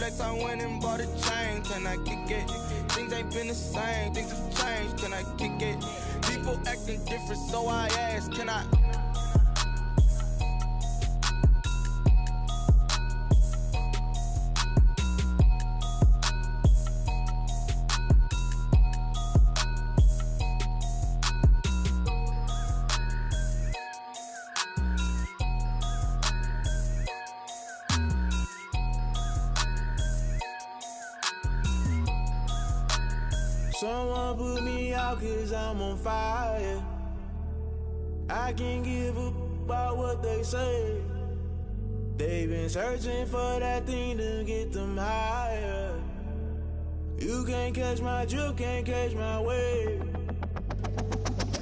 flex, I went and bought a chain. Can I kick it? Things ain't been the same, things have changed. Can I kick it? People acting different, so I ask, can I? Someone put me out 'cause I'm on fire. I can't give up about what they say. They've been searching for that thing to get them higher. You can't catch my drift, can't catch my wave.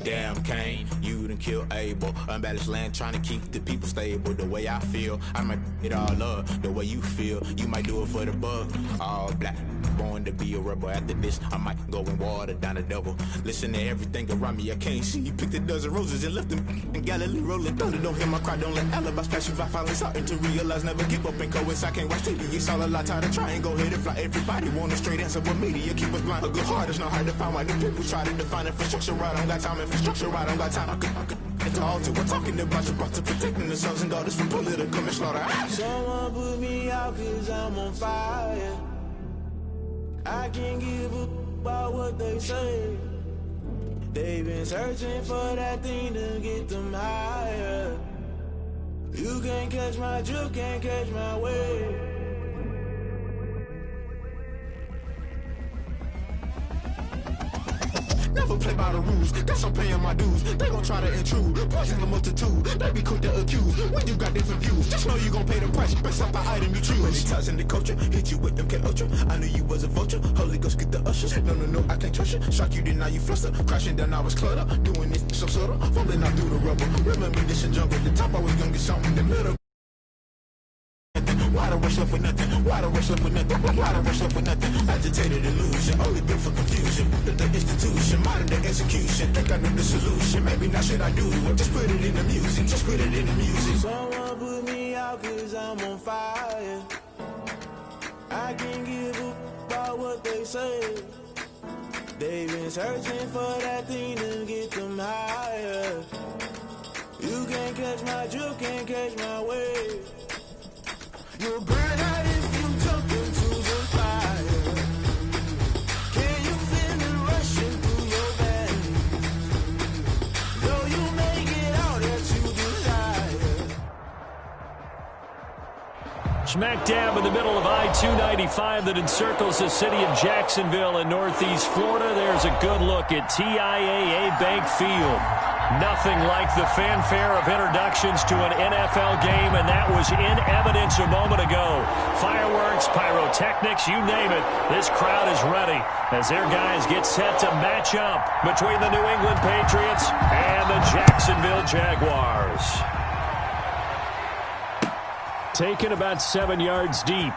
Damn, Kane, you done killed Abel. Unbalanced land, trying to keep the people stable. The way I feel, I might it all up. The way you feel, you might do it for the bug. All black, born to be a rebel. After this, I might go and water down the devil. Listen to everything around me, I can't see. Picked a dozen roses and left them in Galilee rolling thunder. Don't hear my cry, don't let alibis pass you by. Finally starting to realize, never give up and coincide. Can't watch TV, it's all a lot. Tired of trying, go ahead and fly. Everybody want a straight answer with media. Keep us blind, a good heart, it's not hard to find. Why the people try to define infrastructure right? I don't got time, infrastructure right, I don't got time. I could get to altar. We're talking about you brought to protecting the sons and daughters from political and slaughter. Someone put me out 'cause I'm on fire. I can't give up about what they say. They've been searching for that thing to get them higher. You can't catch my drift, can't catch my wave. Never play by the rules, guess I'm paying my dues. They gon' try to intrude, poison the multitude. They be quick to accuse, when you got different views. Just know you gon' pay the price, based off the item you choose. Many times in the culture, hit you with them K-Ultra. I knew you was a vulture, Holy Ghost get the ushers. No, I can't trust you. Shock you, then now you fluster. Crashing down, I was cluttered. Doing this so subtle, falling out through the rubble. Remember this in jungle, at the top I was young and something in the middle. Why the rush left with nothing? Why the rush left with nothing? Why the rush left with nothing? Agitated illusion, only built for confusion. The institution, modern day execution. Think I knew the solution. Maybe now should I do it? Just put it in the music. Just put it in the music. Someone put me out 'cause I'm on fire. I can't give up about what they say. They've been searching for that thing to get them higher. You can't catch my drift, can't catch my wave. You'll burn out if you jump into the fire. Can you feel it rushing through your veins? Though you may get out that you desire. Smack dab in the middle of I-295 that encircles the city of Jacksonville in northeast Florida. There's a good look at TIAA Bank Field. Nothing like the fanfare of introductions to an NFL game, and that was in evidence a moment ago. Fireworks, pyrotechnics, you name it. This crowd is ready as their guys get set to match up between the New England Patriots and the Jacksonville Jaguars. Taken about 7 yards deep.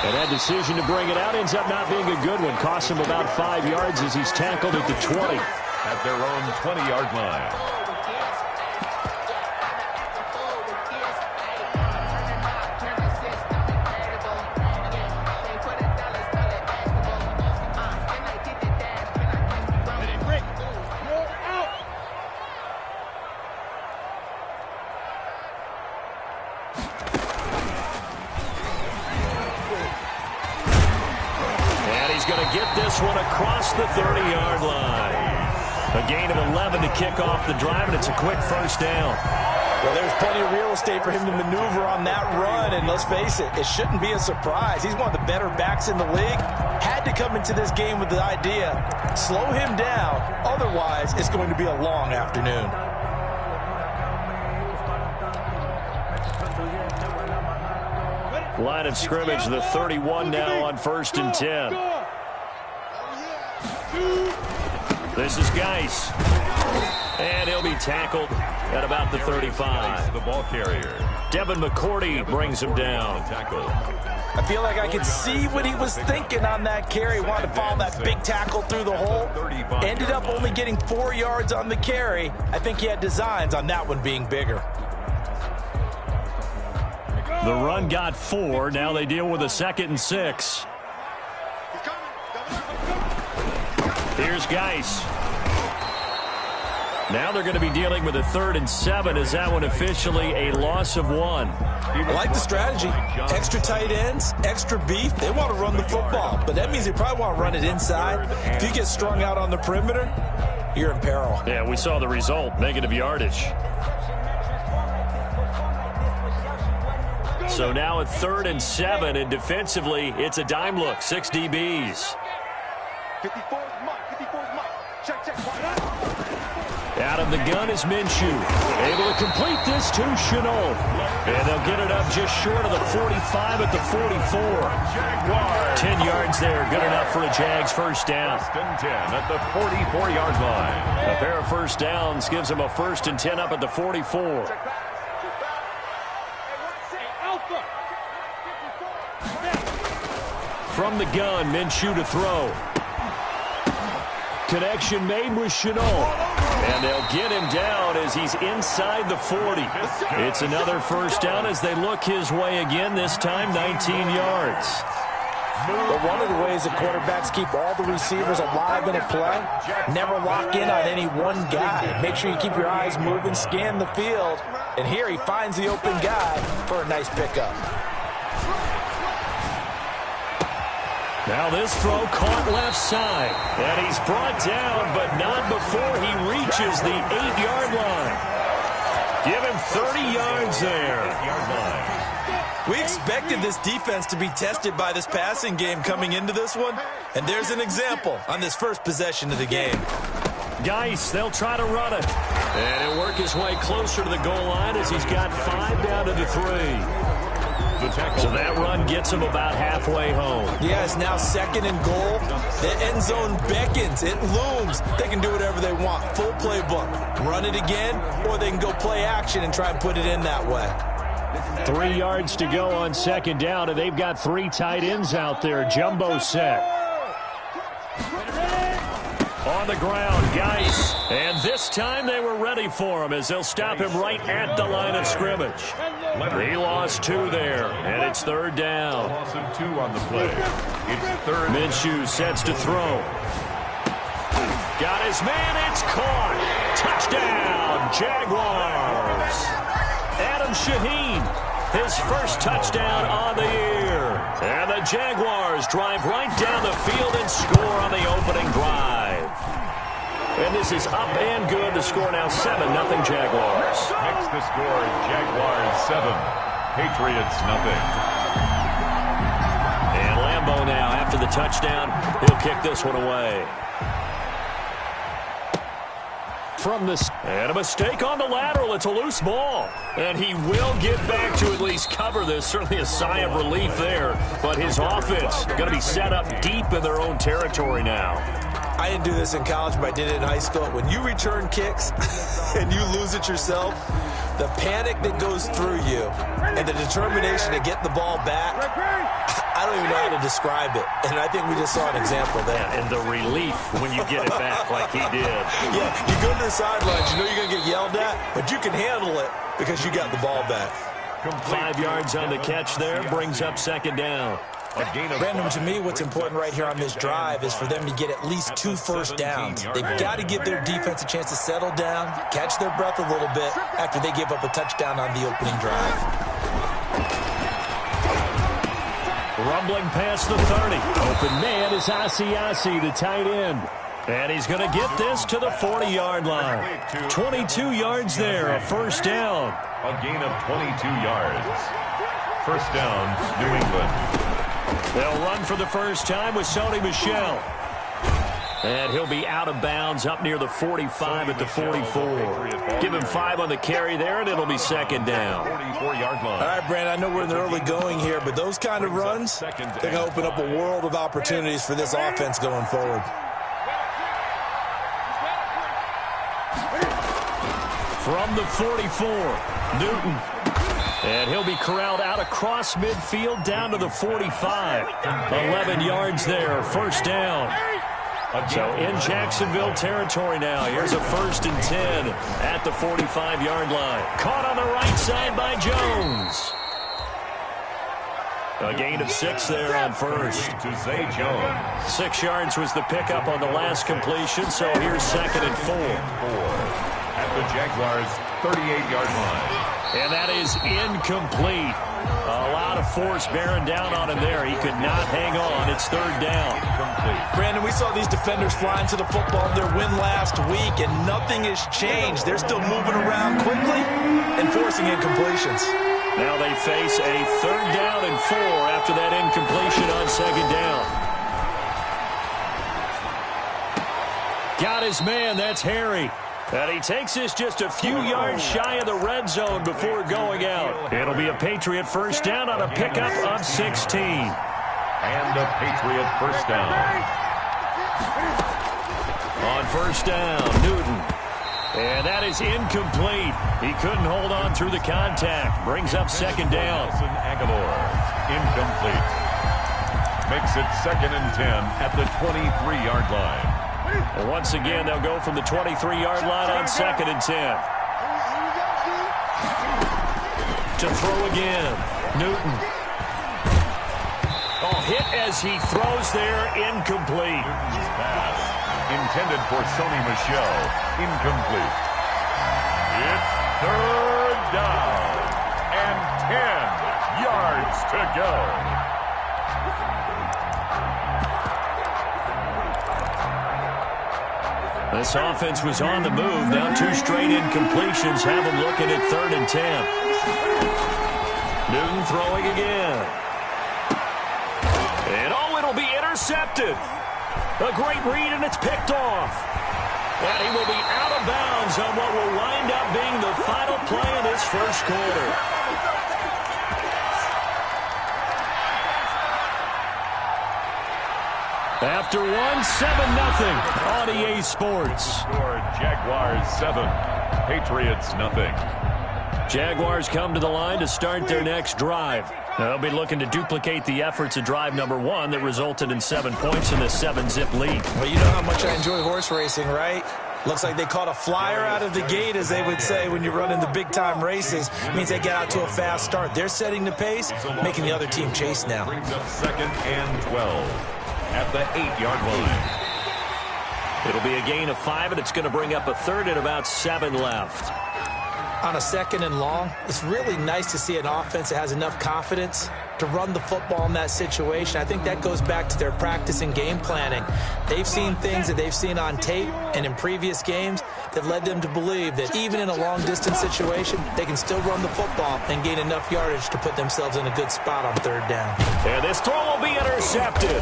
And that decision to bring it out ends up not being a good one. Costs him about 5 yards as he's tackled at the 20. At their own 20-yard line. Get this one across the 30-yard line. A gain of 11 to kick off the drive, and it's a quick first down. Well, there's plenty of real estate for him to maneuver on that run, and let's face it, it shouldn't be a surprise. He's one of the better backs in the league. Had to come into this game with the idea, slow him down, otherwise it's going to be a long afternoon. Line of scrimmage, the 31 now on 1st and 10. This is Geis. And he'll be tackled at about the 35. The ball carrier. Devin McCourty brings him down. I feel like I could see what he was thinking on that carry. Wanted to follow that big tackle through the hole. Ended up only getting 4 yards on the carry. I think he had designs on that one being bigger. The run got 4. Now they deal with a 2nd and 6. Here's Geis. Now they're going to be dealing with a 3rd and 7. Is that one officially a loss of 1? I like the strategy. Extra tight ends, extra beef. They want to run the football, but that means they probably want to run it inside. If you get strung out on the perimeter, you're in peril. Yeah, we saw the result, negative yardage. So now a 3rd and 7, and defensively, it's a dime look. 6 DBs. 54 is Mike. 54 is Mike. Check. Out of the gun is Minshew. Able to complete this to Chenault. And they'll get it up just short of the 45 at the 44. 10 yards there. Good enough for a Jags first down. 1st and 10 at the 44-yard line. A pair of first downs gives them a 1st and 10 up at the 44. From the gun, Minshew to throw. Connection made with Chenault. And they'll get him down as he's inside the 40. It's another first down as they look his way again, this time 19 yards. But one of the ways that quarterbacks keep all the receivers alive in a play, never lock in on any one guy. Make sure you keep your eyes moving, scan the field. And here he finds the open guy for a nice pickup. Now this throw caught left side. And he's brought down, but not before he reaches the 8-yard line. Give him 30 yards there. We expected this defense to be tested by this passing game coming into this one. And there's an example on this first possession of the game. Geis, they'll try to run it. And he'll work his way closer to the goal line as he's got 5 down to the 3. So that run gets him about halfway home. Yeah, it's now 2nd and goal. The end zone beckons. It looms. They can do whatever they want. Full playbook. Run it again, or they can go play action and try and put it in that way. 3 yards to go on 2nd down, and they've got 3 tight ends out there. Jumbo set. On the ground, Geis. And this time they were ready for him as they'll stop him right at the line of scrimmage. He lost 2 there, and it's 3rd down. Loss of 2 on the play. It's 3rd. Minshew sets to throw. Got his man, it's caught. Touchdown, Jaguars. Adam Shaheen, his first touchdown on the year. And the Jaguars drive right down the field and score on the opening drive. And this is up and good. The score now 7-0 Jaguars. Next the score, Jaguars 7, Patriots 0. And Lambeau now, after the touchdown, he'll kick this one away. From this, and a mistake on the lateral. It's a loose ball. And he will get back to at least cover this. Certainly a sigh of relief there. But his offense going to be set up deep in their own territory now. I didn't do this in college, but I did it in high school. When you return kicks and you lose it yourself, the panic that goes through you and the determination to get the ball back, I don't even know how to describe it. And I think we just saw an example there. Yeah, and the relief when you get it back like he did. Yeah, you go to the sidelines, you know you're going to get yelled at, but you can handle it because you got the ball back. 5 yards on the catch there, brings up 2nd down. Brandon, to me, what's important right here on this drive is for them to get at least 2 first downs. They've got to give their defense a chance to settle down, catch their breath a little bit after they give up a touchdown on the opening drive. Rumbling past the 30. Open man is Asiasi, the tight end. And he's going to get this to the 40-yard line. 22 yards there, a first down. A gain of 22 yards. First down, New England. They'll run for the first time with Sony Michel. And he'll be out of bounds up near the 45 at the 44. Give him 5 on the carry there, and it'll be 2nd down. 44-yard line. All right, Brandon, I know we're in the early going here, but those kind of runs, they're going to open up a world of opportunities for this offense going forward. From the 44, Newton. And he'll be corralled out across midfield down to the 45. 11 yards there, first down. So in Jacksonville territory now. Here's a 1st and 10 at the 45-yard line. Caught on the right side by Jones. A gain of 6 there on first. To Zay Jones. 6 yards was the pickup on the last completion, so here's 2nd and 4. At the Jaguars' 38-yard line. And that is incomplete. A lot of force bearing down on him there. He could not hang on. It's 3rd down. Incomplete. Brandon, we saw these defenders flying to the football in their win last week, and nothing has changed. They're still moving around quickly and forcing incompletions. Now they face a 3rd down and 4 after that incompletion on 2nd down. Got his man. That's Harry. And he takes this just a few yards shy of the red zone before going out. It'll be a Patriot 1st down on a pickup of 16. And a Patriot 1st down. On 1st down, Newton. And that is incomplete. He couldn't hold on through the contact. Brings up 2nd down. Aguilar, incomplete. Makes it 2nd and 10 at the 23-yard line. And once again, they'll go from the 23-yard line on 2nd and 10. To throw again, Newton. Oh, hit as he throws there, incomplete. Newton's pass, intended for Sony Michel, incomplete. It's 3rd down and 10 yards to go. This offense was on the move. Now 2 straight incompletions have them looking at 3rd and 10. Newton throwing again. And oh, it'll be intercepted. A great read, and it's picked off. And he will be out of bounds on what will wind up being the final play of this 1st quarter. After 1, 7-0 on EA Sports. Score Jaguars 7, Patriots nothing. Jaguars come to the line to start their next drive. They'll be looking to duplicate the efforts of drive number 1 that resulted in 7 points in the 7-zip lead. Well, you know how much I enjoy horse racing, right? Looks like they caught a flyer out of the gate, as they would say when you're running the big-time races. It means they get out to a fast start. They're setting the pace, making the other team chase now. Brings up 2nd and 12 at the 8-yard line. It'll be a gain of 5, and it's going to bring up a 3rd and about 7 left. On a 2nd and long, it's really nice to see an offense that has enough confidence to run the football in that situation. I think that goes back to their practice and game planning. They've seen things that they've seen on tape and in previous games that led them to believe that even in a long-distance situation, they can still run the football and gain enough yardage to put themselves in a good spot on 3rd down. And this throw will be intercepted.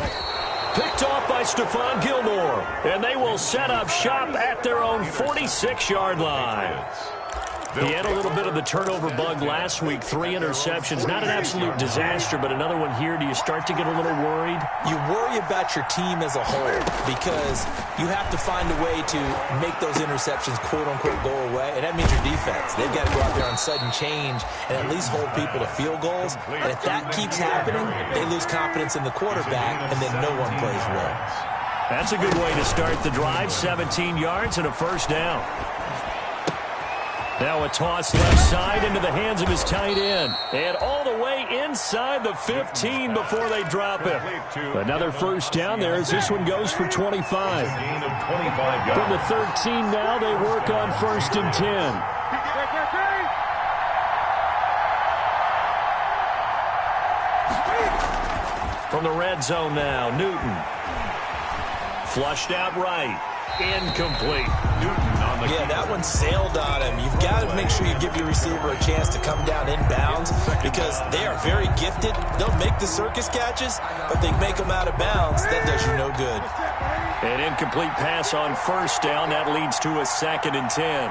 Picked off by Stephon Gilmore. And they will set up shop at their own 46-yard line. He had a little bit of the turnover bug last week, 3 interceptions. Not an absolute disaster, but another one here. Do you start to get a little worried? You worry about your team as a whole because you have to find a way to make those interceptions, quote-unquote, go away, and that means your defense. They've got to go out there on sudden change and at least hold people to field goals. And if that keeps happening, they lose confidence in the quarterback, and then no one plays well. That's a good way to start the drive. 17 yards and a 1st down. Now a toss left side into the hands of his tight end. And all the way inside the 15 before they drop him. Another 1st down there as this one goes for 25. Gain of 25 yards. From the 13 now, they work on 1st and 10. From the red zone now, Newton. Flushed out right. Incomplete. Newton on the that one sailed on him. You've got to make sure you give your receiver a chance to come down inbounds because they are very gifted. They'll make the circus catches, but they make them out of bounds. That does you no good. An incomplete pass on 1st down. That leads to a 2nd and 10.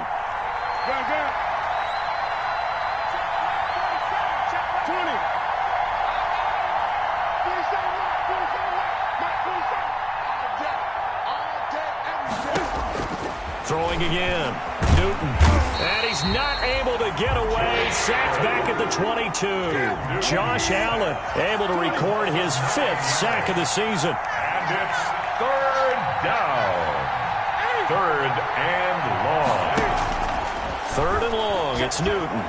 Throwing again. Newton. And he's not able to get away. Sacked back at the 22. Josh Allen able to record his 5th sack of the season. And it's 3rd down. 3rd and long. 3rd and long. It's Newton.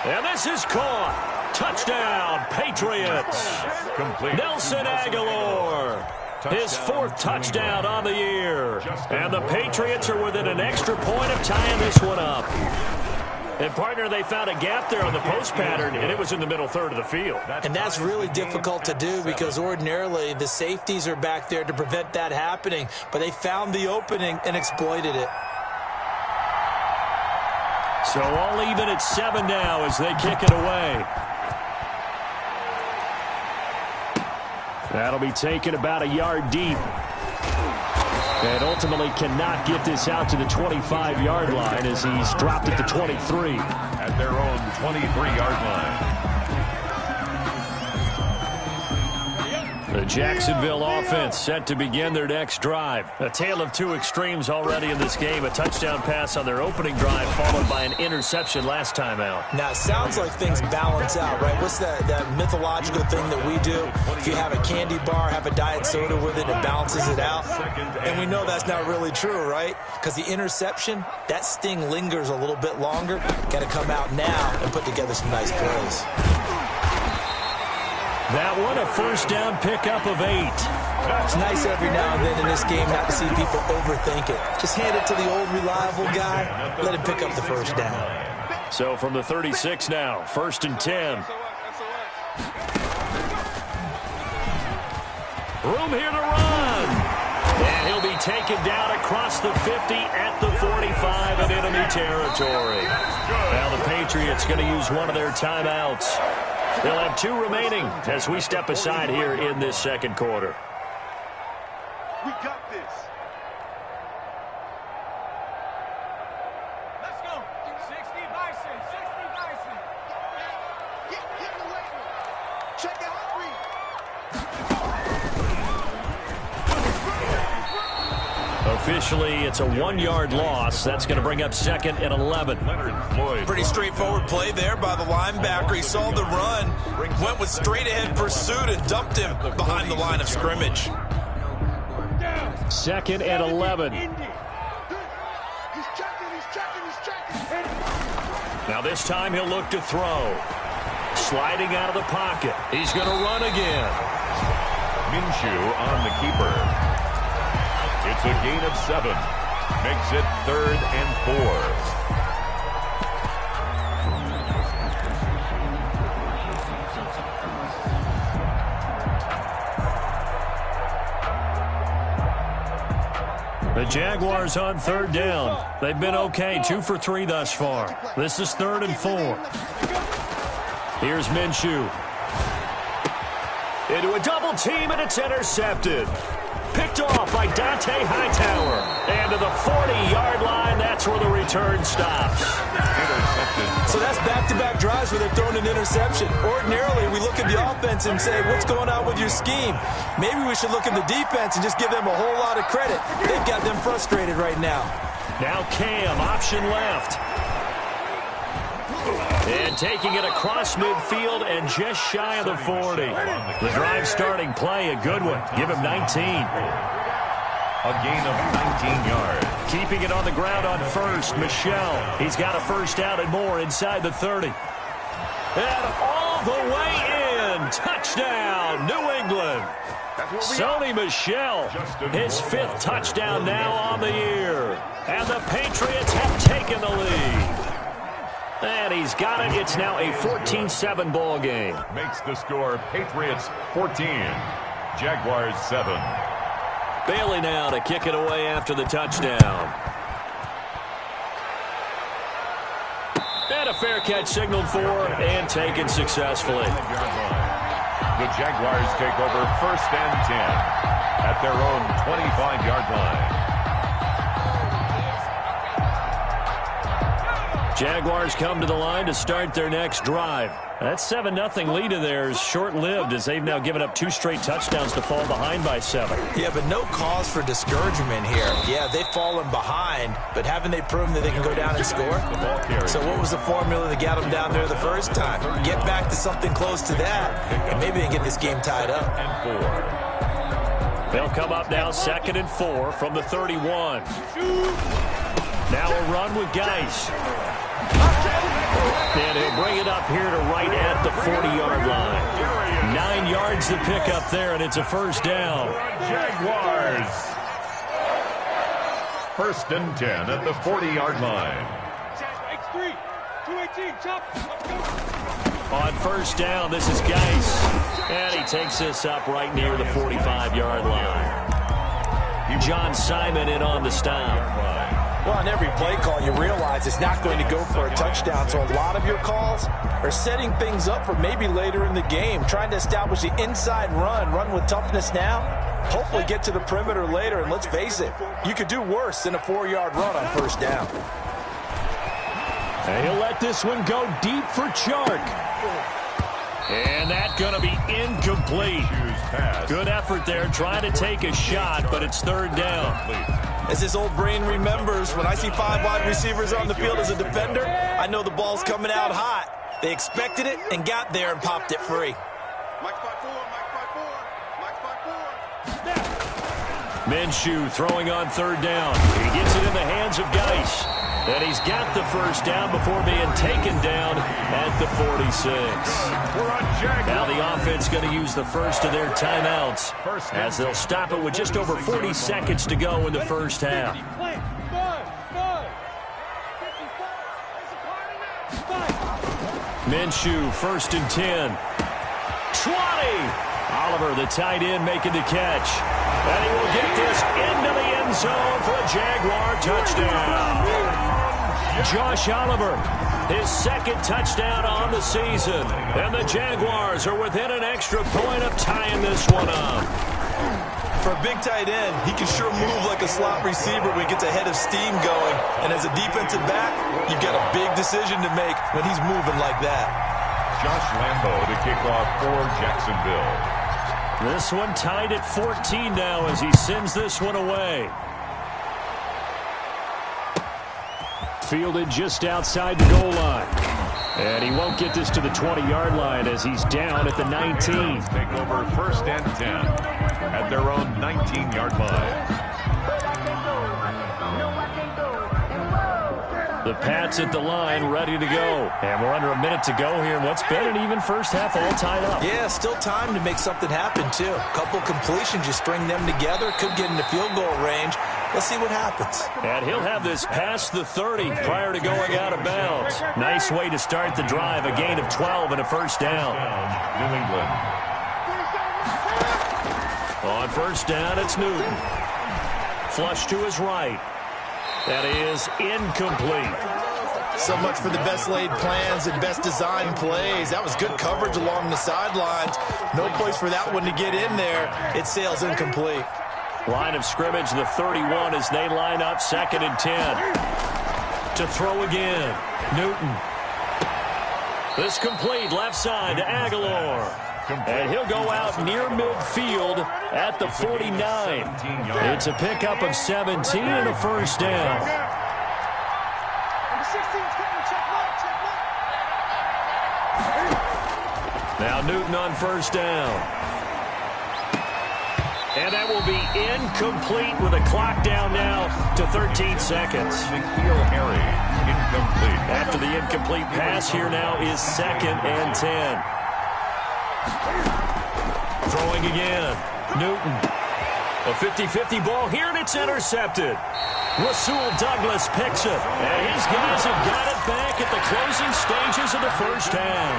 And this is caught. Touchdown, Patriots. Complete. Nelson Aguilar. His 4th touchdown on the year. And the Patriots are within an extra point of tying this one up. And, partner, they found a gap there on the post pattern, and it was in the middle third of the field. And that's really difficult to do because ordinarily the safeties are back there to prevent that happening. But they found the opening and exploited it. So all even at 7 now as they kick it away. That'll be taken about a yard deep. And ultimately cannot get this out to the 25-yard line as he's dropped it to 23. At their own 23-yard line. The Jacksonville offense set to begin their next drive. A tale of two extremes already in this game. A touchdown pass on their opening drive followed by an interception last time out. Now, it sounds like things balance out, right? What's that mythological thing that we do? If you have a candy bar, have a diet soda with it, it balances it out. And we know that's not really true, right? Because the interception, that sting lingers a little bit longer. Got to come out now and put together some nice plays. That one, a first down pickup of 8. It's nice every now and then in this game not to see people overthink it. Just hand it to the old reliable guy. Let him pick up the first down. So from the 36 now, 1st and 10. Room here to run. And he'll be taken down across the 50 at the 45 in enemy territory. Now the Patriots going to use one of their timeouts. They'll have 2 remaining as we step aside here in this second quarter. We got this. Let's go. 60 Bison. 60 Bison. Get the label. Check it out. Officially, it's a 1-yard loss. That's going to bring up 2nd and 11. Pretty straightforward play there by the linebacker. He saw the run, went with straight-ahead pursuit, and dumped him behind the line of scrimmage. 2nd and 11. Now this time he'll look to throw. Sliding out of the pocket. He's going to run again. Minshew on the keeper. It's a gain of 7. Makes it 3rd and 4. The Jaguars on 3rd down. They've been okay, 2 for 3 thus far. This is 3rd and 4. Here's Minshew. Into a double team, and it's intercepted. Picked off by Dante Hightower. And to the 40-yard line, that's where the return stops. So that's back-to-back drives where they've thrown an interception. Ordinarily, we look at the offense and say, what's going on with your scheme? Maybe we should look at the defense and just give them a whole lot of credit. They've got them frustrated right now. Now Cam, option left. And taking it across midfield and just shy of the 40. The drive starting play, a good one. Give him 19. A gain of 19 yards. Keeping it on the ground on first, Michelle. He's got a first down and more inside the 30. And all the way in. Touchdown, New England. Sony Michel, his 5th touchdown now on the year. And the Patriots have taken the lead. And he's got it. It's now a 14-7 ball game. Makes the score Patriots 14, Jaguars 7. Bailey now to kick it away after the touchdown. And a fair catch signaled for and taken successfully. The Jaguars take over 1st and 10 at their own 25-yard line. Jaguars come to the line to start their next drive. That 7-0 lead of theirs short-lived as they've now given up 2 straight touchdowns to fall behind by 7. Yeah, but no cause for discouragement here. Yeah, they've fallen behind, but haven't they proven that they can go down and score? So what was the formula that got them down there the first time? Get back to something close to that, and maybe they get this game tied up. They'll come up now 2nd and 4 from the 31. Now a run with Geis. And he'll bring it up here to right at the 40-yard line. 9 yards to pick up there, and it's a first down. Jaguars. 1st and 10 at the 40-yard line. X3, 218, chop. On first down, this is Geis. And he takes this up right near the 45-yard line. John Simon in on the stop. Well, on every play call, you realize it's not going to go for a touchdown. So a lot of your calls are setting things up for maybe later in the game, trying to establish the inside run with toughness now, hopefully get to the perimeter later. And let's face it, you could do worse than a 4-yard run on first down. And he'll let this one go deep for Chark. And that's going to be incomplete. Good effort there, trying to take a shot, but it's 3rd down. As his old brain remembers, when I see 5 wide receivers on the field as a defender, I know the ball's coming out hot. They expected it and got there and popped it free. Minshew throwing on 3rd down. He gets it in the hands of Geis. And he's got the first down before being taken down at the 46. Now the offense going to use the first of their timeouts as they'll stop it with just over 40 seconds to go in the first half. Minshew, 1st and 10. 20. Oliver, the tight end, making the catch. And he will get this into the end zone for a Jaguar touchdown. Josh Oliver, his 2nd touchdown on the season. And the Jaguars are within an extra point of tying this one up. For a big tight end, he can sure move like a slot receiver when he gets a head of steam going. And as a defensive back, you've got a big decision to make when he's moving like that. Josh Lambo to kick off for Jacksonville. This one tied at 14 now as he sends this one away. Fielded just outside the goal line. And he won't get this to the 20-yard line as he's down at the 19. Take over 1st and 10 at their own 19-yard line. The Pats at the line, ready to go. And we're under a minute to go here. What's been an even first half, all tied up. Yeah, still time to make something happen, too. A couple completions, you string them together, could get into field goal range. Let's see what happens. And he'll have this past the 30 prior to going out of bounds. Nice way to start the drive, a gain of 12 and a first down. New England. On first down, it's Newton. Flush to his right. That is incomplete. So much for the best laid plans and best designed plays. That was good coverage along the sidelines. No place for that one to get in there. It sails incomplete. Line of scrimmage, the 31 as they line up 2nd and 10. To throw again, Newton. This complete left side to Aguilar. And he'll go out near midfield at the 49. It's a pickup of 17 and a first down. Now Newton on first down. And that will be incomplete with a clock down now to 13 seconds. Harry, incomplete. After the incomplete pass, here now is 2nd and 10. Throwing again. Newton. A 50-50 ball here, and it's intercepted. Rasul Douglas picks it. And his guys have got it back at the closing stages of the first half.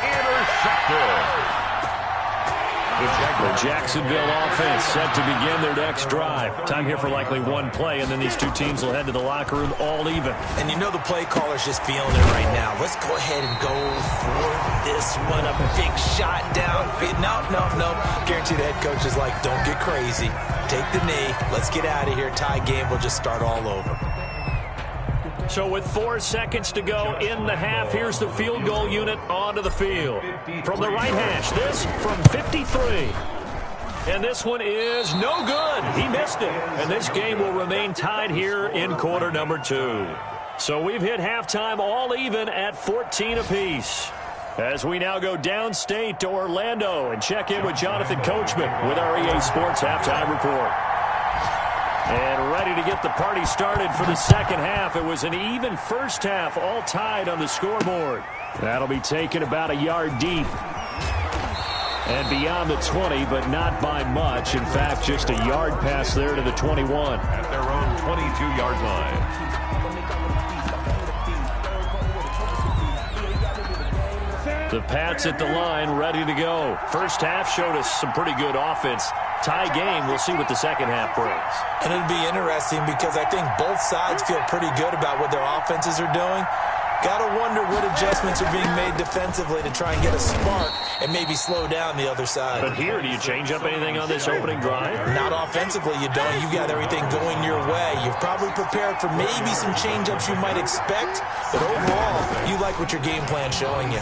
Intercepted. The Jacksonville offense set to begin their next drive. Time here for likely one play, and then these two teams will head to the locker room all even. And you know the play caller's just feeling it right now. Let's go ahead and go for this one. A big shot down. No. Guarantee the head coach is like, don't get crazy. Take the knee. Let's get out of here. Tie game. We'll just start all over. So with 4 seconds to go in the half, here's the field goal unit onto the field. From the right hash, this from 53. And this one is no good. He missed it. And this game will remain tied here in quarter number 2. So we've hit halftime all even at 14 apiece. As we now go downstate to Orlando and check in with Jonathan Coachman with our EA Sports Halftime Report. And ready to get the party started for the second half. It was an even first half, all tied on the scoreboard. That'll be taken about a yard deep. And beyond the 20, but not by much. In fact, just a yard pass there to the 21. At their own 22-yard line. The Pats at the line, ready to go. First half showed us some pretty good offense. Tie game, we'll see what the second half brings. And it'll be interesting because I think both sides feel pretty good about what their offenses are doing. Got to wonder what adjustments are being made defensively to try and get a spark and maybe slow down the other side. But here, do you change up anything on this opening drive? Not offensively, you don't. You got everything going your way. You've probably prepared for maybe some change-ups you might expect, but overall, you like what your game plan's showing you.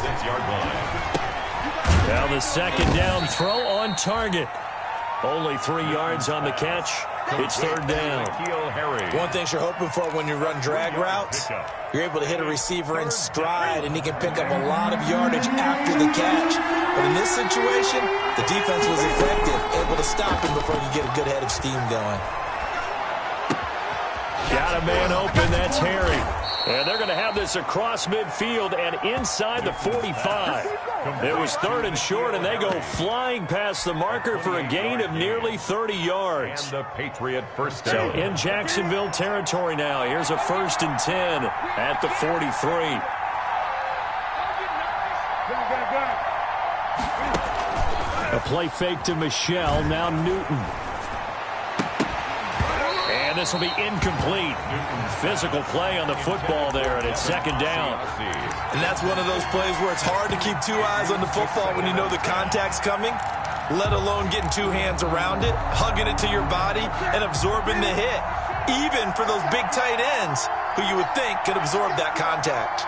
Now the second down throw on target. Only 3 yards on the catch. It's third down. One thing you're hoping for when you run drag routes, you're able to hit a receiver in stride, and he can pick up a lot of yardage after the catch. But in this situation, the defense was effective, able to stop him before you get a good head of steam going. Got a man open. That's Harry. And they're going to have this across midfield and inside the 45. It was third and short, and they go flying past the marker for a gain of nearly 30 yards. And the Patriot first down. So in Jacksonville territory now. Here's a 1st and 10 at the 43. A play fake to Michelle. Now Newton. And this will be incomplete. Physical play on the football there, and it's second down. And that's one of those plays where it's hard to keep 2 eyes on the football when you know the contact's coming, let alone getting 2 hands around it, hugging it to your body, and absorbing the hit, even for those big tight ends who you would think could absorb that contact.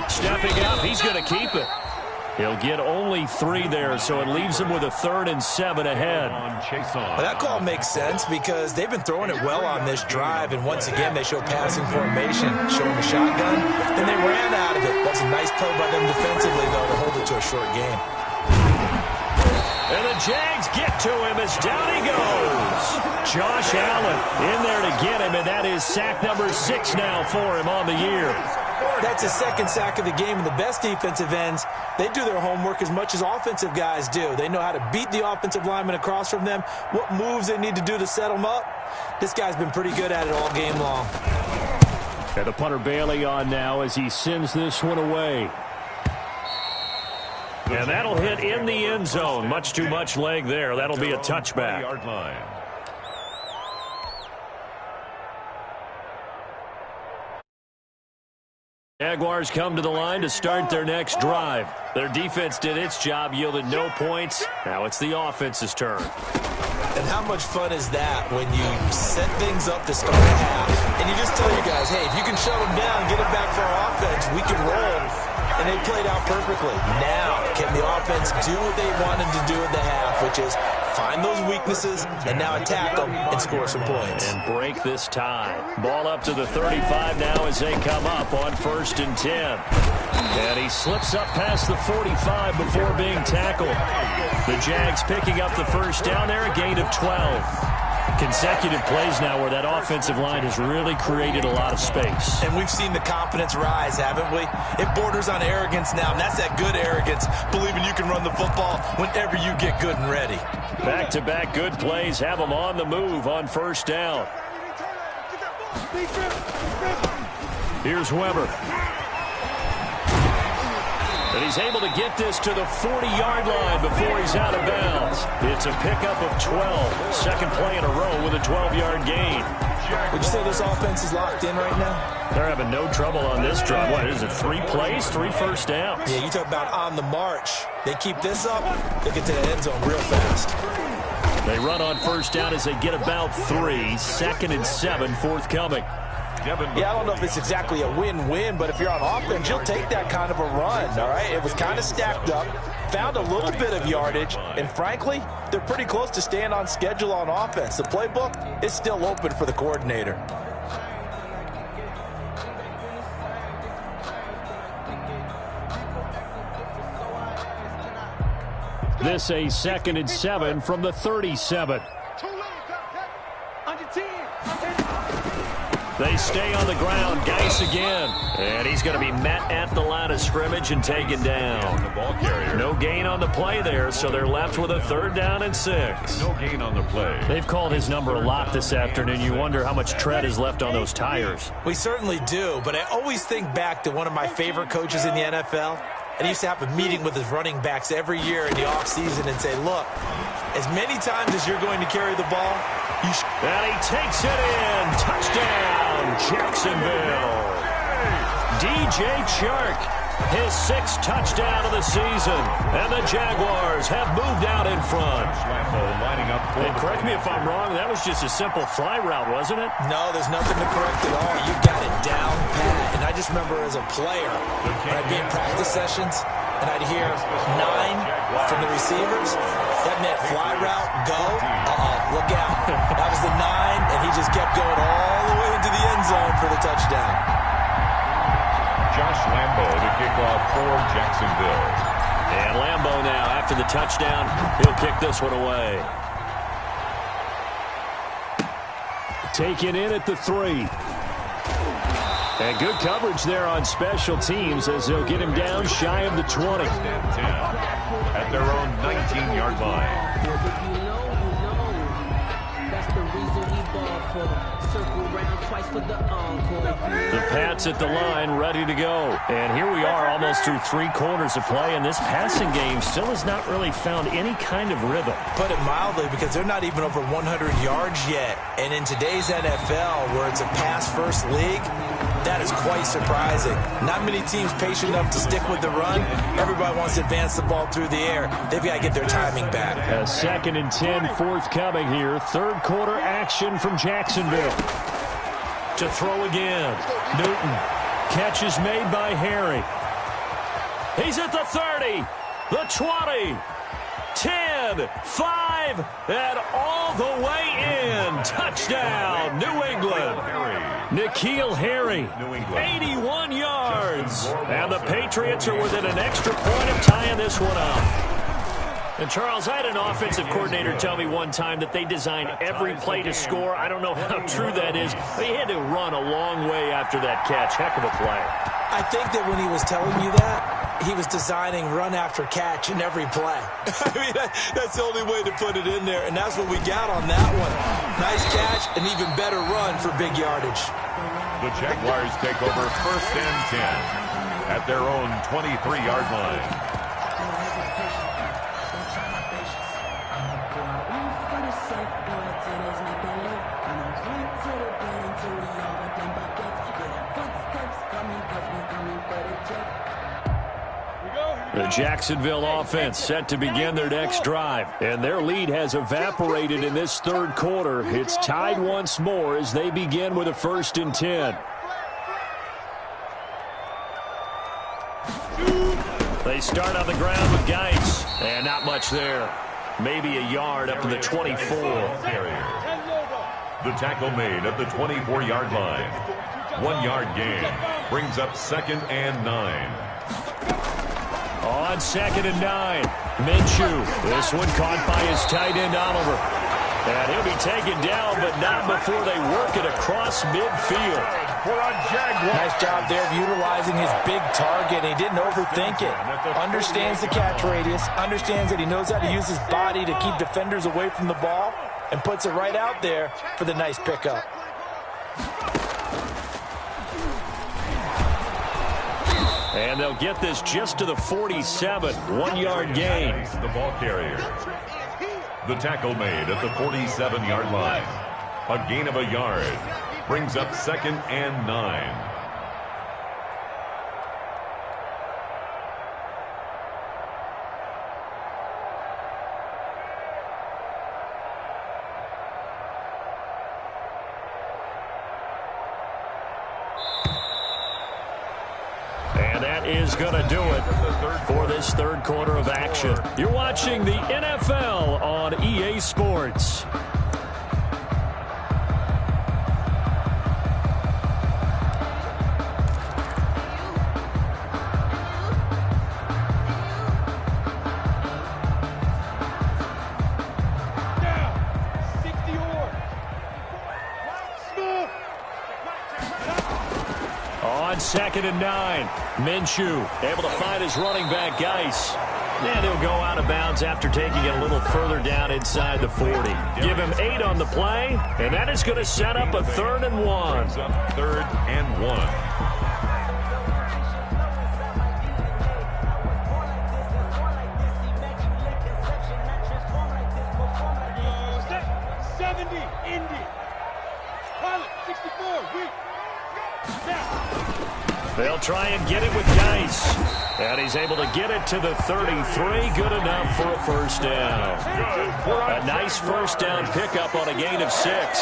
Stepping up, he's going to keep it. He'll get only 3 there, so it leaves him with a 3rd and 7 ahead. Well, that call makes sense because they've been throwing it well on this drive, and once again they show passing formation, showing the shotgun, and they ran out of it. That's a nice play by them defensively, though, to hold it to a short game. And the Jags get to him as down he goes. Josh Allen in there to get him, and that is sack number 6 now for him on the year. That's his 2nd sack of the game, and the best defensive ends, they do their homework as much as offensive guys do. They know how to beat the offensive lineman across from them, what moves they need to do to set them up. This guy's been pretty good at it all game long. And the punter Bailey on now as he sends this one away. And that'll hit in the end zone. Much too much leg there. That'll be a touchback. Jaguars come to the line to start their next drive. Their defense did its job, yielded no points. Now it's the offense's turn. And how much fun is that when you set things up to start a half, and you just tell your guys, hey, if you can shut them down, get it back for our offense, we can roll. And they played out perfectly. Now, can the offense do what they wanted to do in the half, which is find those weaknesses and now attack them and score some points. And break this tie. Ball up to the 35 now as they come up on 1st and 10. And he slips up past the 45 before being tackled. The Jags picking up the first down there, a gain of 12. Consecutive plays now where that offensive line has really created a lot of space. And we've seen the confidence rise, haven't we? It borders on arrogance now, and that's that good arrogance, believing you can run the football whenever you get good and ready. Back-to-back good plays have them on the move on first down. Here's Weber. And he's able to get this to the 40-yard line before he's out of bounds. It's a pickup of 12. Second play in a row with a 12-yard gain. Would you say this offense is locked in right now? They're having no trouble on this drive. What is it, 3 plays, 3 first downs? Yeah, you talk about on the march. They keep this up, they get to the end zone real fast. They run on first down as they get about 3. 2nd and 7 forthcoming. Yeah, I don't know if it's exactly a win-win, but if you're on offense, you'll take that kind of a run, all right? It was kind of stacked up, found a little bit of yardage, and frankly, they're pretty close to staying on schedule on offense. The playbook is still open for the coordinator. This a 2nd and 7 from the 37. Under 10. They stay on the ground. Geis again. And he's going to be met at the line of scrimmage and taken down. The ball carrier. No gain on the play there, so they're left with a 3rd down and 6. No gain on the play. They've called his number a lot this afternoon. You wonder how much tread is left on those tires. We certainly do, but I always think back to one of my favorite coaches in the NFL. And he used to have a meeting with his running backs every year in the offseason and say, look, as many times as you're going to carry the ball, you should. And he takes it in. Touchdown, Jacksonville. DJ Chark, his 6th touchdown of the season. And the Jaguars have moved out in front. Lambo lining up for And correct me if I'm wrong, that was just a simple fly route, wasn't it? No, there's nothing to correct at all. You got it down pat. And I just remember as a player, when I'd be in practice sessions, and I'd hear 9 from the receivers, that meant fly route, go, look out. That was the 9, and he just kept going all the way into the end zone for the touchdown. Josh Lambo to kick off for Jacksonville. And Lambo now, after the touchdown, he'll kick this one away. Taken in at the 3. And good coverage there on special teams as they'll get him down shy of the 20. 10 at their own 19-yard line. That's the reason we ball for. Circle round twice for the encore. The Pats at the line, ready to go. And here we are almost through 3 quarters of play, and this passing game still has not really found any kind of rhythm. Put it mildly, because they're not even over 100 yards yet. And in today's NFL, where it's a pass-first league, that is quite surprising. Not many teams patient enough to stick with the run. Everybody wants to advance the ball through the air. They've got to get their timing back. A 2nd and 10 forthcoming here. 3rd quarter action from Jacksonville. To throw again. Newton. Catch is made by Harry. He's at the 30. The 20. 10. 5. And all the way in. Touchdown, New England. N'Keal Harry, 81 yards. And the Patriots are within an extra point of tying this one up. And, Charles, I had an offensive coordinator tell me one time that they design every play to score. I don't know how true that is, but he had to run a long way after that catch. Heck of a play. I think that when he was telling you that, he was designing run after catch in every play. I mean, that's the only way to put it in there, and that's what we got on that one. Nice catch, an even better run for big yardage. The Jaguars take over 1st and 10 at their own 23-yard line. The Jacksonville offense set to begin their next drive, and their lead has evaporated in this 3rd quarter. It's tied once more as they begin with a 1st and 10. They start on the ground with Geis, and not much there. Maybe a yard up to the 24. The tackle made at the 24-yard line. 1-yard gain brings up 2nd and 9. On 2nd and 9, Minshew. This one caught by his tight end, Oliver. And he'll be taken down, but not before they work it across midfield. Nice job there of utilizing his big target. He didn't overthink it. Understands the catch radius. Understands that he knows how to use his body to keep defenders away from the ball. And puts it right out there for the nice pickup. And they'll get this just to the 47. 1-yard gain. The ball carrier. The tackle made at the 47-yard line. A gain of a yard brings up 2nd and 9. And that is going to do it for this 3rd quarter of action. You're watching the NFL on EA Sports. on 2nd and 9. Minshew able to find his running back, Geis. And he'll go out of bounds after taking it a little further down inside the 40. Give him 8 on the play, and that is going to set up a 3rd and 1. 3rd and 1. They'll try and get it with Geis. And he's able to get it to the 33. Good enough for a first down. A nice first down pickup on a gain of 6.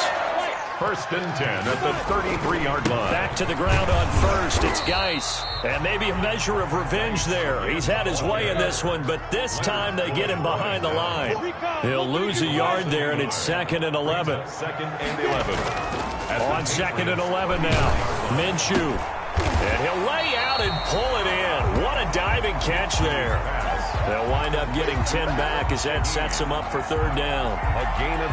1st and 10 at the 33-yard line. Back to the ground on 1st. It's Geis. And maybe a measure of revenge there. He's had his way in this one, but this time they get him behind the line. He'll lose a yard there, and it's 2nd and 11. 2nd and 11. On 2nd and 11 now. Minshew. And he'll lay out and pull it in. What a diving catch there. They'll wind up getting 10 back as that sets them up for 3rd down.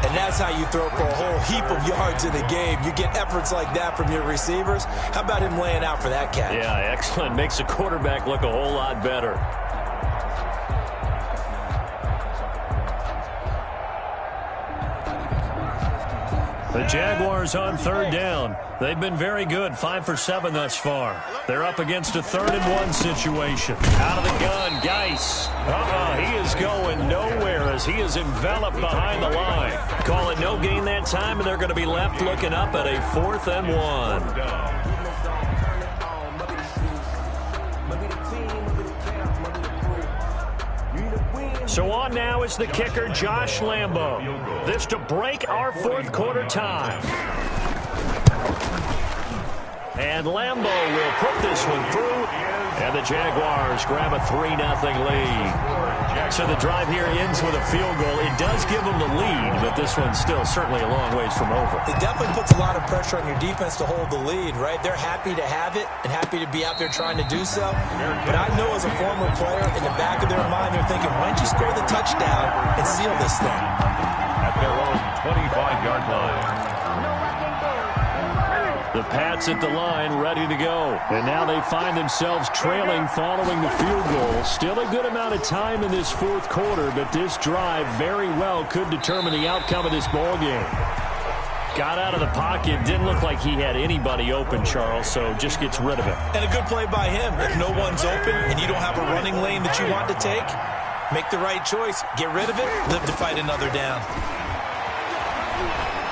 And that's how you throw for a whole heap of yards in the game. You get efforts like that from your receivers. How about him laying out for that catch? Yeah, excellent. Makes the quarterback look a whole lot better. The Jaguars on 3rd down. They've been very good, 5 for 7 thus far. They're up against a 3rd and 1 situation. Out of the gun, Geis. He is going nowhere as he is enveloped behind the line. Call it no gain that time, and they're going to be left looking up at a 4th and 1. So on now is the kicker, Josh Lambo. This to break our 4th quarter tie. And Lambo will put this one through. And the Jaguars grab a 3-0 lead. So the drive here ends with a field goal. It does give them the lead, but this one's still certainly a long ways from over. It definitely puts a lot of pressure on your defense to hold the lead, right? They're happy to have it and happy to be out there trying to do so. But I know as a former player, in the back of their mind, they're thinking, why don't you score the touchdown and seal this thing? At their own 25-yard line. The Pats at the line, ready to go. And now they find themselves trailing following the field goal. Still a good amount of time in this 4th quarter, but this drive very well could determine the outcome of this ball game. Got out of the pocket, didn't look like he had anybody open, Charles, so just gets rid of it. And a good play by him. If no one's open and you don't have a running lane that you want to take, make the right choice. Get rid of it, live to fight another down.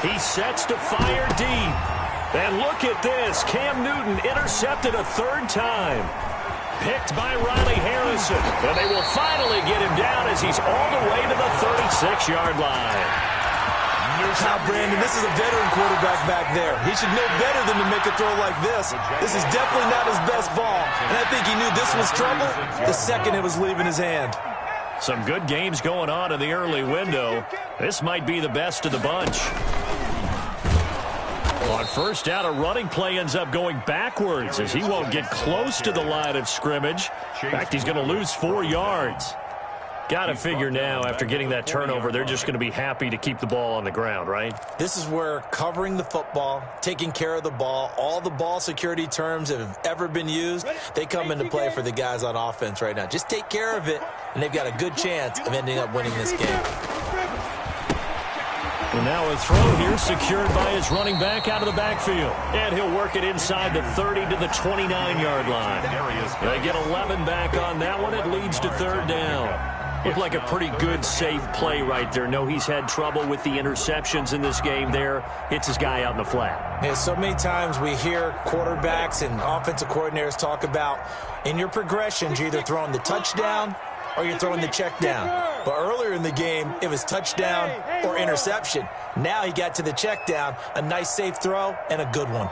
He sets to fire deep. And look at this. Cam Newton intercepted a 3rd time. Picked by Riley Harrison. And they will finally get him down as he's all the way to the 36-yard line. Now, Brandon, this is a veteran quarterback back there. He should know better than to make a throw like this. This is definitely not his best ball. And I think he knew this was trouble the second it was leaving his hand. Some good games going on in the early window. This might be the best of the bunch. On 1st down, a running play ends up going backwards as he won't get close to the line of scrimmage. In fact, he's going to lose 4 yards. Got to figure now, after getting that turnover, they're just going to be happy to keep the ball on the ground, right? This is where covering the football, taking care of the ball, all the ball security terms that have ever been used, they come into play for the guys on offense right now. Just take care of it, and they've got a good chance of ending up winning this game. And now a throw here secured by his running back out of the backfield. And he'll work it inside the 30 to the 29-yard line. They get 11 back on that one. It leads to 3rd down. Looked like a pretty good, safe play right there. No, he's had trouble with the interceptions in this game there. Hits his guy out in the flat. Yeah, so many times we hear quarterbacks and offensive coordinators talk about in your progressions, you're either throwing the touchdown or you're throwing the check down. But earlier in the game, it was touchdown or interception. Now he got to the check down, a nice safe throw, and a good one.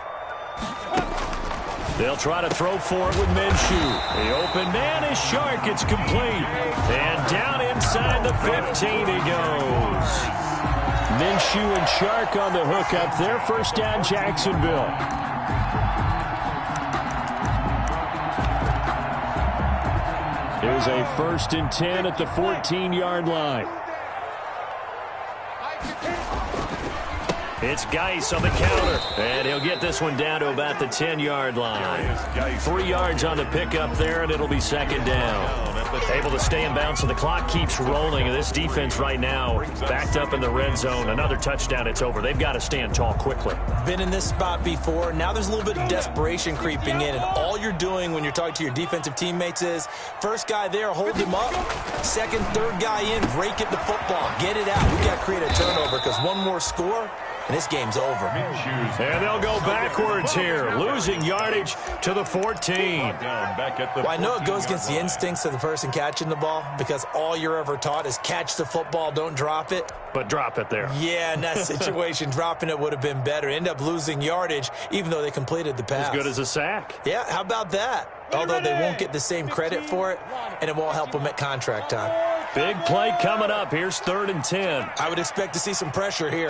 They'll try to throw for it with Minshew. The open man is Shark. It's complete. And down inside the 15 he goes. Minshew and Shark on the hook up there. 1st down, Jacksonville. Here's a 1st and 10 at the 14-yard line. It's Geis on the counter, and he'll get this one down to about the 10-yard line. 3 yards on the pickup there, and it'll be second down. Able to stay in bounds, and the clock keeps rolling. And this defense right now backed up in the red zone. Another touchdown, it's over. They've got to stand tall quickly. Been in this spot before. Now there's a little bit of desperation creeping in, and all you're doing when you're talking to your defensive teammates is first guy there, hold him up. Second, third guy in, break it the football. Get it out. We've got to create a turnover because one more score, and this game's over. And they'll go backwards here, losing yardage to the 14. Well, I know it goes against the instincts of the person catching the ball because all you're ever taught is catch the football, don't drop it. But drop it there. Yeah, in that situation, dropping it would have been better. End up losing yardage, even though they completed the pass. As good as a sack. Yeah, how about that? Although they won't get the same credit for it, and it won't help them at contract time. Big play coming up. Here's 3rd and 10. I would expect to see some pressure here.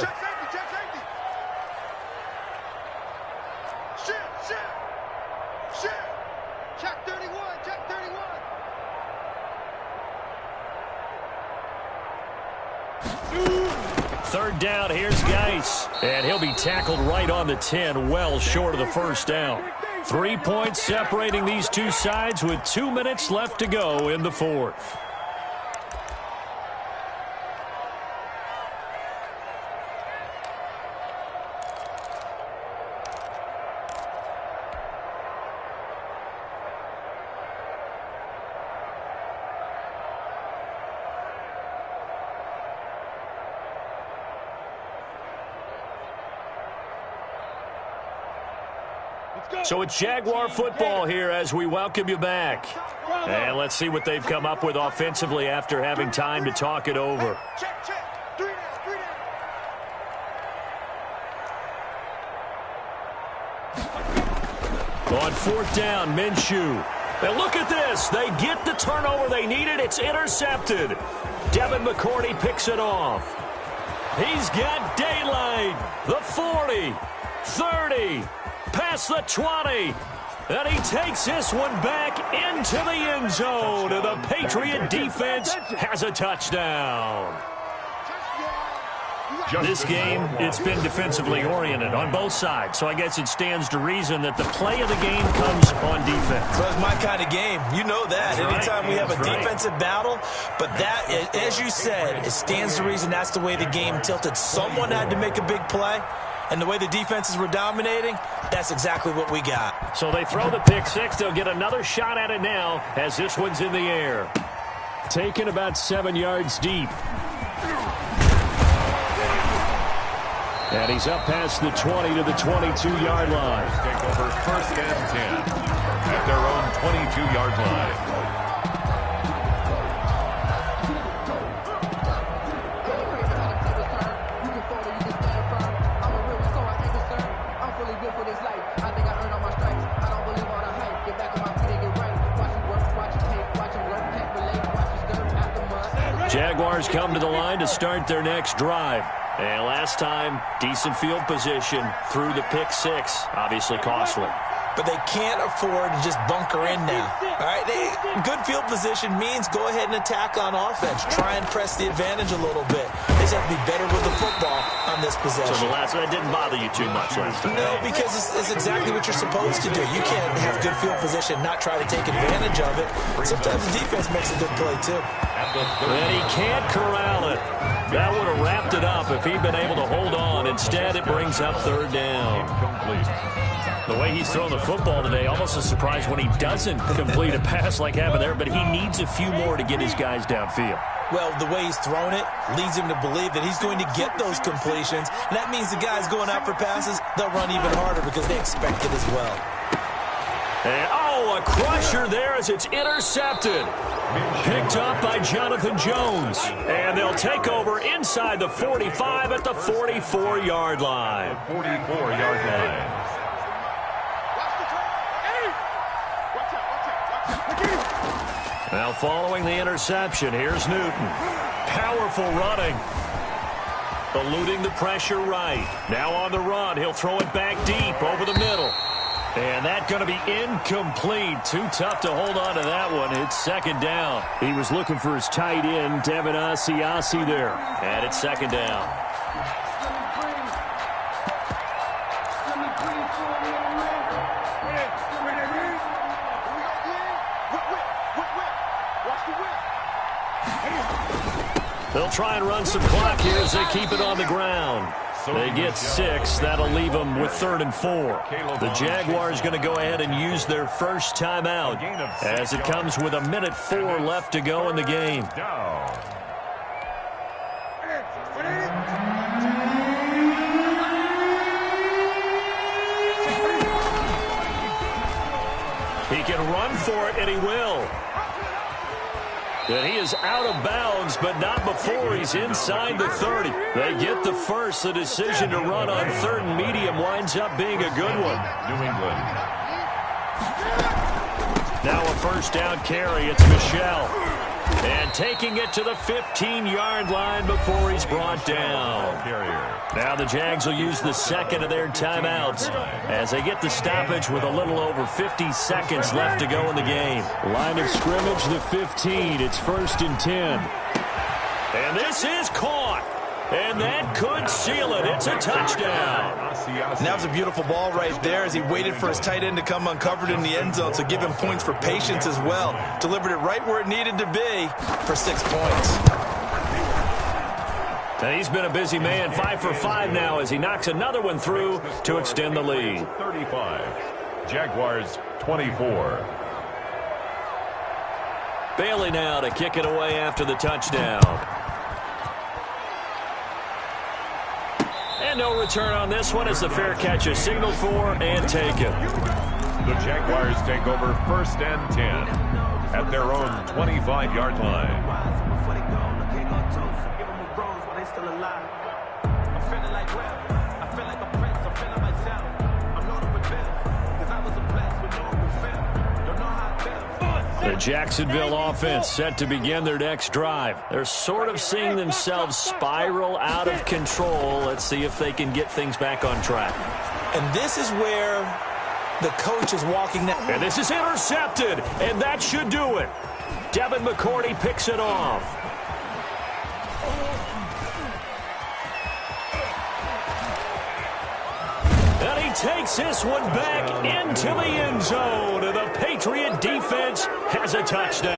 Check 31, check 31. 3rd down, here's Geis. And he'll be tackled right on the 10, well short of the first down. 3 points separating these two sides with 2 minutes left to go in the 4th. So it's Jaguar football here as we welcome you back. And let's see what they've come up with offensively after having time to talk it over. Check. 3 down, 3 down. On 4th down, Minshew. And look at this. They get the turnover they needed. It's intercepted. Devin McCourty picks it off. He's got daylight. The 40, 30. Past the 20, and he takes this one back into the end zone, and the Patriot defense has a touchdown. This game, it's been defensively oriented on both sides, so I guess it stands to reason that the play of the game comes on defense. So it's my kind of game. You know that. That's Anytime right. we have a That's right. defensive battle, but that, as you said, it stands to reason that's the way the game tilted. Someone had to make a big play. And the way the defenses were dominating, that's exactly what we got. So they throw the pick six. They'll get another shot at it now as this one's in the air. Taken about 7 yards deep. And he's up past the 20 to the 22-yard line. Take over 1st and 10 at their own 22-yard line. Jaguars come to the line to start their next drive. And last time, decent field position through the pick six. Obviously costly. But they can't afford to just bunker in now. All right, good field position means go ahead and attack on offense. Try and press the advantage a little bit. They just have to be better with the football on this possession. So the last one didn't bother you too much last time? No, because it's exactly what you're supposed to do. You can't have good field position, not try to take advantage of it. Sometimes the defense makes a good play, too. And he can't corral it. That would have wrapped it up if he'd been able to hold on. Instead, it brings up 3rd down. The way he's thrown the football today, almost a surprise when he doesn't complete a pass like happened there, but he needs a few more to get his guys downfield. Well, the way he's thrown it leads him to believe that he's going to get those completions. And that means the guys going out for passes, they'll run even harder because they expect it as well. And, a crusher there as it's intercepted. Picked up by Jonathan Jones. And they'll take over inside the 45 at the 44-yard line. 44-yard line. Now following the interception, here's Newton. Powerful running. Eluding the pressure right. Now on the run, he'll throw it back deep over the middle. And that's going to be incomplete. Too tough to hold on to that one. It's 2nd down. He was looking for his tight end, Devin Asiasi there. And it's 2nd down. They'll try and run some clock here as they keep it on the ground. They get 6. That'll leave them with 3rd and 4. The Jaguars going to go ahead and use their first timeout as it comes with 1:04 left to go in the game. He can run for it, and he will. And he is out of bounds, but not before he's inside the 30. They get the first. The decision to run on 3rd and medium winds up being a good one. New England. Now a first down carry. It's Michel. And taking it to the 15-yard line before he's brought down. Now the Jags will use the second of their timeouts as they get the stoppage with a little over 50 seconds left to go in the game. Line of scrimmage, the 15. It's 1st and 10. And this is caught. And that could seal it. It's a touchdown. And that was a beautiful ball right there as he waited for his tight end to come uncovered in the end zone. So give him points for patience as well. Delivered it right where it needed to be for 6 points. And he's been a busy man. 5 for 5 now as he knocks another one through to extend the lead. 35. Jaguars 24. Bailey now to kick it away after the touchdown. And no return on this one as the fair catch is signaled for and taken. The Jaguars take over 1st and 10 at their own 25-yard line. The Jacksonville offense set to begin their next drive. They're sort of seeing themselves spiral out of control. Let's see if they can get things back on track. And this is where the coach is walking that. And this is intercepted, and that should do it. Devin McCourty picks it off. And he takes this one back into the end zone. And the Patriot defense has a touchdown.